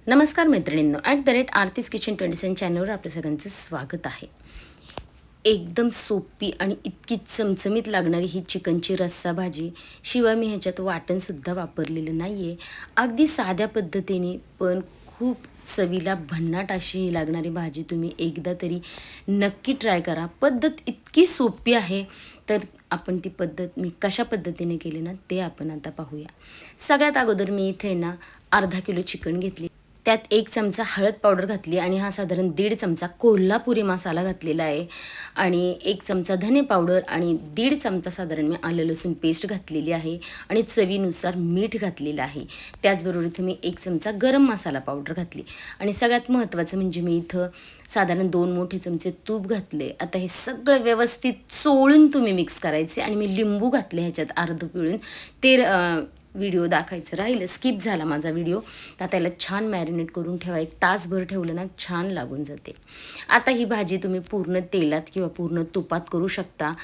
नमस्कार मैत्रिणींनो, @आरतीज किचन 27 चॅनलवर आपल्या सगळ्यांचं स्वागत आहे. एकदम सोपी आणि इतकी चमचमीत लागणारी ही चिकनची रस्सा भाजी. शिवाय मी ह्याच्यात वाटणसुद्धा वापरलेलं नाही आहे. अगदी साध्या पद्धतीने पण खूप चवीला भन्नाट अशी ही लागणारी भाजी तुम्ही एकदा तरी नक्की ट्राय करा. पद्धत इतकी सोपी आहे, तर आपण ती पद्धत मी कशा पद्धतीने केली ना ते आपण आता पाहूया. सगळ्यात अगोदर मी इथे ना अर्धा किलो चिकन घेतली. त्यात 1 चमचा हळद पावडर घातली आणि हा साधारण 1.5 चमचा कोल्हापुरी मसाला घातलेला आहे आणि 1 चमचा धने पावडर आणि 1.5 चमचा साधारण मी आलं लसूण पेस्ट घातलेली आहे आणि चवीनुसार मीठ घातलेलं आहे. त्याचबरोबर इथं मी 1 चमचा गरम मसाला पावडर घातली आणि सगळ्यात महत्त्वाचं म्हणजे मी इथं साधारण 2 मोठे चमचे तूप घातले. आता हे सगळं व्यवस्थित चोळून तुम्ही मिक्स करायचे आणि मी लिंबू घातले ह्याच्यात अर्ध पिळून. ते व्हिडिओ दाखवायचं राहिलं, स्किप झाला माझा व्हिडिओ. तर त्याला छान मॅरिनेट करून ठेवा. 1 तासभर ठेवलं ना छान लागून जाते. आता ही भाजी तुम्ही पूर्ण तेलात किंवा पूर्ण तुपात करू शकता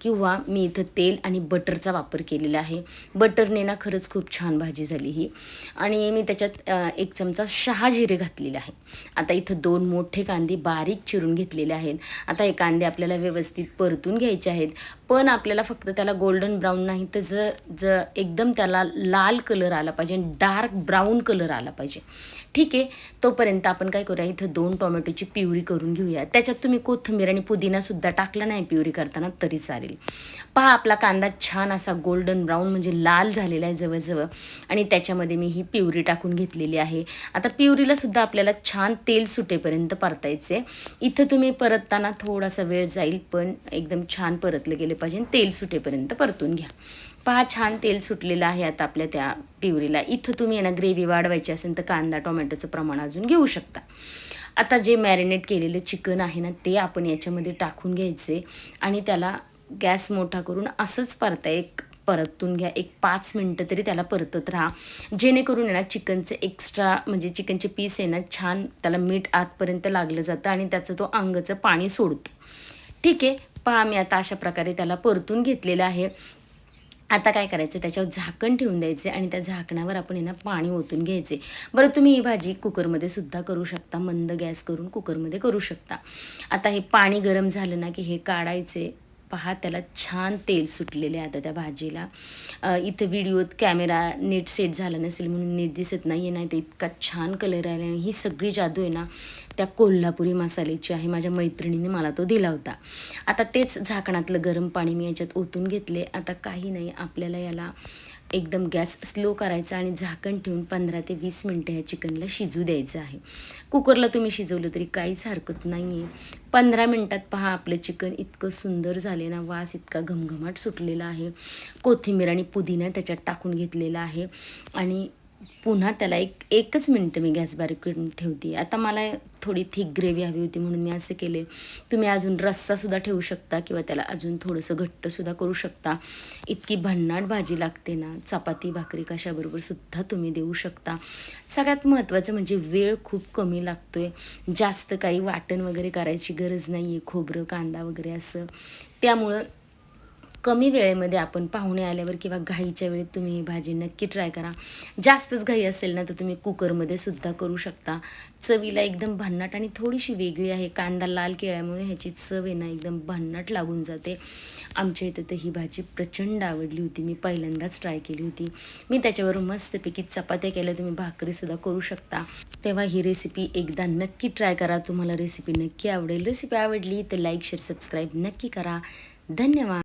किंवा मी इथं तेल आणि बटरचा वापर केलेला आहे. बटरने ना खरंच खूप छान भाजी झाली ही. आणि मी त्याच्यात 1 चमचा शहाजिरे घातलेले आहे. आता इथं 2 मोठे कांदे बारीक चिरून घेतलेले आहेत. आता हे कांदे आपल्याला व्यवस्थित परतून घ्यायचे आहेत, पण आपल्याला फक्त त्याला गोल्डन ब्राऊन नाही तर एकदम त्याला लाल कलर आला पाहिजे, डार्क ब्राऊन कलर आला पाहिजे. ठीक आहे, तोपर्यंत आपण काय करूया, इथं 2 टोमॅटोची प्युरी करून घेऊया. त्याच्यात तुम्ही कोथिंबीर आणि पुदिनासुद्धा टाकला नाही प्युरी करताना तरी चालेल. पहा, आपला कांदा छान असा गोल्डन ब्राऊन म्हणजे लाल झालेला आहे जवळजवळ आणि त्याच्यामध्ये मी ही प्युरी टाकून घेतलेली आहे. आता प्युरीलासुद्धा आपल्याला छान तेल सुटेपर्यंत परतायचे. इथं तुम्ही परतताना थोडासा वेळ जाईल, पण एकदम छान परतलं गेलं पाहिजे. तेल सुटेपर्यंत परतून घ्या. पहा, छान तेल सुटलेलं आहे आता आपल्या त्या प्युरीला. इथं तुम्ही ना ग्रेव्ही वाढवायची असेल तर कांदा टोमॅटोचं प्रमाण अजून घेऊ शकता. आता जे मॅरिनेट केलेलं चिकन आहे ना ते आपण याच्यामध्ये टाकून घ्यायचे आणि त्याला गॅस मोठा करून असंच परतून घ्या. 5 मिनटं तरी त्याला परतत राहा, जेणेकरून आहे ना चिकनचे एक्स्ट्रा म्हणजे चिकनचे पीस आहे ना छान त्याला मीठ आतपर्यंत लागलं जातं आणि त्याचं तो अंगाचं पाणी सोडतो. ठीक आहे, पहा मी आता अशा प्रकारे त्याला परतून घेतलेलं आहे. आता काय करायचं, त्याच्यावर झाकण ठेवून द्यायचे आणि त्या झाकणावर आपण आहे ना पाणी ओतून घ्यायचे. बरं, तुम्ही ही भाजी कुकरमध्ये सुद्धा करू शकता, मंद गॅस करून कुकरमध्ये करू शकता. आता हे पाणी गरम झालं ना की हे काढायचे. पहा, त्याला छान तेल सुटलेले आहे आता त्या भाजीला. इथं व्हिडिओत कॅमेरा नीट सेट झाला नसेल म्हणून नीट दिसत नाही आहे, नाही तर इतका छान कलर आला. आणि ही सगळी जादू आहे ना त्या कोल्हापुरी मसाल्याची आहे. माझ्या मैत्रिणीने मला तो दिला होता. आता तेच झाकणातलं गरम पाणी मी याच्यात ओतून घेतले. आता काही नाही, आपल्याला याला एकदम गॅस स्लो करायचा आणि झाकण ठेवून 15 ते 20 मिनटं ह्या चिकनला शिजू द्यायचं आहे. कुकरला तुम्ही शिजवलं तरी काहीच हरकत नाही आहे. 15 मिनटात पहा आपलं चिकन इतकं सुंदर झाले ना, वास इतका घमघमाट सुटलेला आहे. कोथिंबीर आणि पुदिना त्याच्यात टाकून घेतलेला आहे आणि पुन्हा त्याला एकच मिनटं मी गॅस बारीक करून ठेवते. आता मला थोडी थिक ग्रेव्ही हवी होती म्हणून मी असं केले. तुम्ही अजून रस्सासुद्धा ठेवू शकता किंवा त्याला अजून थोडंसं घट्टसुद्धा करू शकता. इतकी भन्नाट भाजी लागते ना, चपाती भाकरी कशाबरोबर सुद्धा तुम्ही देऊ शकता. सगळ्यात महत्त्वाचं म्हणजे वेळ खूप कमी लागतो आहे. जास्त काही वाटण वगैरे करायची गरज नाही आहे, खोबरं कांदा वगैरे असं. त्यामुळं कमी वेळेमध्ये आपण पाहुणे आल्यावर किंवा घाईच्या वेळेत तुम्ही ही भाजी नक्की ट्राय करा. जास्तच घाई असेल ना तर तुम्ही कुकरमध्ये सुद्धा करू शकता. चवीला एकदम भन्नाट आणि थोडीशी वेगळी आहे. कांदा लाल केल्यामुळे ह्याची चव आहे ना एकदम भन्नाट लागून जाते. आमच्या इथं तर ही भाजी प्रचंड आवडली होती. मी पहिल्यांदाच ट्राय केली होती. मी त्याच्यावर मस्तपैकी चपात्या केल्या, तुम्ही भाकरीसुद्धा करू शकता. तेव्हा ही रेसिपी एकदा नक्की ट्राय करा. तुम्हाला रेसिपी नक्की आवडेल. रेसिपी आवडली तर लाईक शेअर सबस्क्राईब नक्की करा. धन्यवाद.